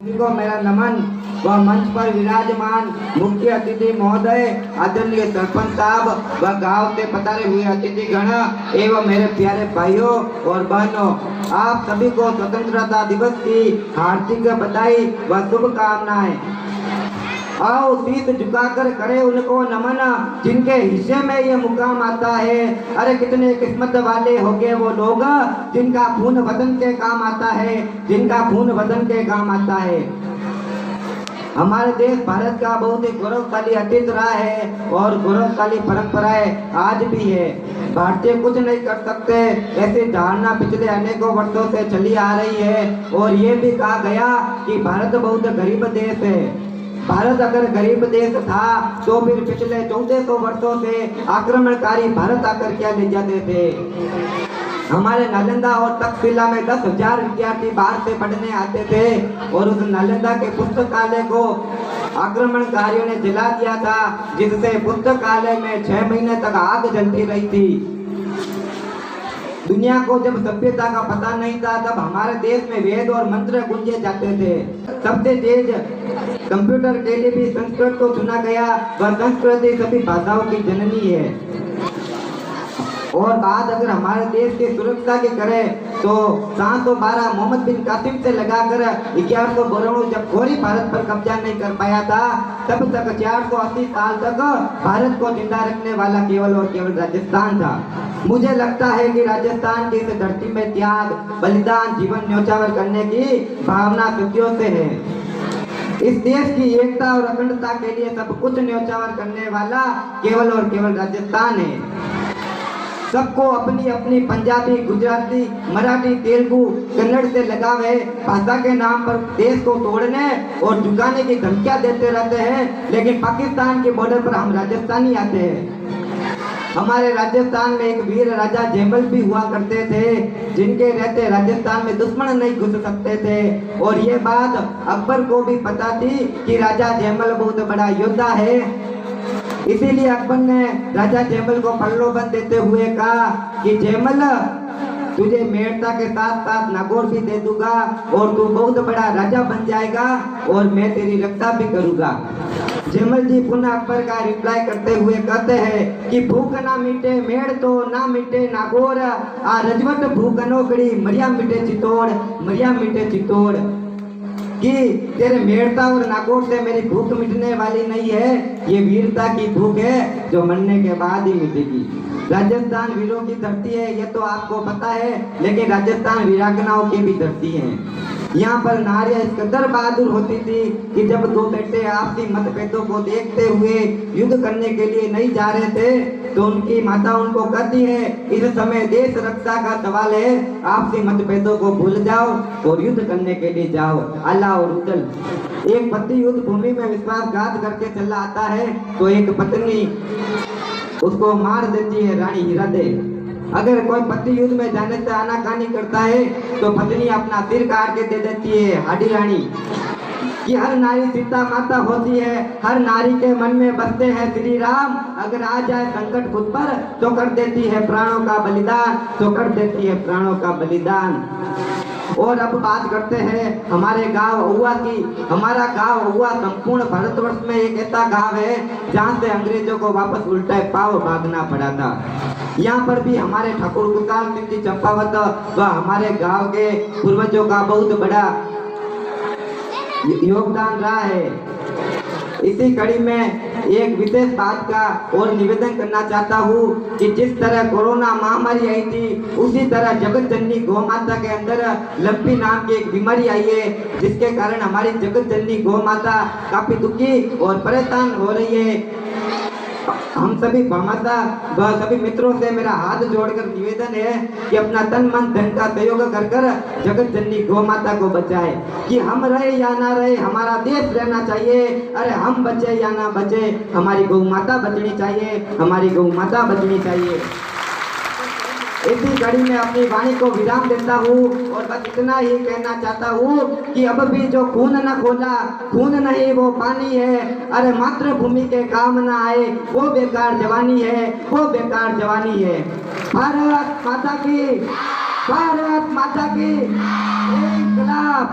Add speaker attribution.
Speaker 1: को मेरा नमन व मंच पर विराजमान मुख्य अतिथि महोदय, आदरणीय सरपंच साहब व गांव से पधारे हुए अतिथि गण एवं मेरे प्यारे भाइयों और बहनों, आप सभी को स्वतंत्रता दिवस की हार्दिक बधाई व शुभकामनाएं। आओ शीश झुकाकर करे उनको नमन जिनके हिस्से में ये मुकाम आता है। अरे कितने किस्मत वाले हो गए वो लोग जिनका खून वतन के काम आता है, जिनका खून वतन के काम आता है। हमारे देश भारत का बहुत ही गौरवशाली अतीत रहा है और गौरवशाली परंपराएं आज भी है। भारतीय कुछ नहीं कर सकते ऐसी धारणा पिछले अनेकों वर्षों से चली आ रही है और ये भी कहा गया कि भारत बहुत गरीब देश है। भारत अगर गरीब देश था तो फिर पिछले 1400 वर्षों से आक्रमणकारी भारत आकर क्या ले जाते थे। हमारे नालंदा और तक्षशिला में 10,000 विद्यार्थी बाहर से पढ़ने आते थे और उस नालंदा के पुस्तकालय को आक्रमणकारियों ने जला दिया था, जिससे पुस्तकालय में 6 महीने तक आग जलती रही थी। दुनिया को जब सभ्यता का पता नहीं था तब हमारे देश में वेद और मंत्र गूंजे जाते थे। सबसे तेज कंप्यूटर के लिए भी संस्कृत को चुना गया। वह संस्कृति सभी भाषाओं की जननी है। और बात अगर हमारे देश की सुरक्षा की करें तो 712 मोहम्मद बिन कासिम से लगाकर 1192 जब कोई भारत पर कब्जा नहीं कर पाया था, तब तक 480 साल तक भारत को जिंदा रखने वाला केवल और केवल राजस्थान था। मुझे लगता है कि राजस्थान की इस धरती में त्याग, बलिदान, जीवन न्यौछावर करने की भावना सदियों से है। इस देश की एकता और अखंडता के लिए सब कुछ न्यौछावर करने वाला केवल और केवल राजस्थान है। सबको अपनी अपनी पंजाबी, गुजराती, मराठी, तेलुगु, कन्नड़ से लगाव है। भाषा के नाम पर देश को तोड़ने और झुकाने की धमकियां देते रहते हैं, लेकिन पाकिस्तान के बॉर्डर पर हम राजस्थानी आते हैं। हमारे राजस्थान में एक वीर राजा जयमल भी हुआ करते थे, जिनके रहते राजस्थान में दुश्मन नहीं घुस सकते थे। और ये बात अकबर को भी पता थी कि राजा जयमल बहुत बड़ा योद्धा है। इसीलिए अकबर ने राजा जयमल को प्रलोभन देते हुए कहा कि जयमल, तुझे मेड़ता के साथ साथ नागौर भी दे दूंगा और तू बहुत बड़ा राजा बन जाएगा और मैं तेरी रक्षा भी करूंगा। जयमल जी पुनः अकबर का रिप्लाई करते हुए कहते हैं कि भूख ना मिटे मेड़ तो ना मिटे नागौर, आ रजवट भूख अनोखड़ी मरिया मिटे चितौड़, मरिया मिटे चितौड़। कि तेरे मेड़ता और नागौर से मेरी भूख मिटने वाली नहीं है, ये वीरता की भूख है जो मरने के बाद ही मिटेगी। राजस्थान वीरों की धरती है, ये तो आपको पता है, लेकिन राजस्थान वीरांगनाओं की भी धरती है। यहाँ पर नारियां इस कदर बहादुर होती थी कि जब दो बेटे आपसी मतभेदों को देखते हुए युद्ध करने के लिए नहीं जा रहे थे तो उनकी माता उनको कहती है, इस समय देश रक्षा का सवाल है, आपसी मतभेदों को भूल जाओ और युद्ध करने के लिए जाओ। अल्लाह और उदल। एक पति युद्ध भूमि में विश्वासघात करके चला आता है तो एक पत्नी उसको मार देती है, रानी हीरादेवी। अगर कोई पति युद्ध में जाने से आनाकानी करता है तो पत्नी अपना सिर काट के दे देती है, हाडी रानी। कि हर नारी सीता माता होती है, हर नारी के मन में बसते हैं श्री राम। अगर आ जाए संकट खुद पर तो कर देती है प्राणों का बलिदान, तो कर देती है प्राणों का बलिदान। और अब बात करते हैं हमारे गांव अहुआ की। हमारा गांव अहुआ संपूर्ण भारतवर्ष में एक ऐसा गांव है जहां से अंग्रेजों को वापस उल्टे पांव भागना पड़ा था। यहाँ पर भी हमारे ठाकुर गुरदास सिंह जी चंपावत व हमारे गांव के पूर्वजों का बहुत बड़ा योगदान रहा है। इसी कड़ी में एक विशेष बात का और निवेदन करना चाहता हूँ कि जिस तरह कोरोना महामारी आई थी, उसी तरह जगत जननी गौ माता के अंदर लंपी नाम की एक बीमारी आई है, जिसके कारण हमारी जगत जननी गौ माता काफी दुखी और परेशान हो रही है। हम सभी भामाता व सभी मित्रों से मेरा हाथ जोड़कर निवेदन है कि अपना तन मन धन का सहयोग कर कर जगत जननी गौ माता को बचाए। कि हम रहे या ना रहे, हमारा देश रहना चाहिए। अरे हम बचे या ना बचे, हमारी गौ माता बचनी चाहिए, हमारी गौ माता बचनी चाहिए। इसी कड़ी में अपनी वाणी को विराम देता हूँ और बस इतना ही कहना चाहता हूँ कि अब भी जो खून न खोला, खून नहीं वो पानी है। अरे मातृभूमि के काम न आए वो बेकार जवानी है, वो बेकार जवानी है। भारत माता की, भारत माता की। इंकलाब।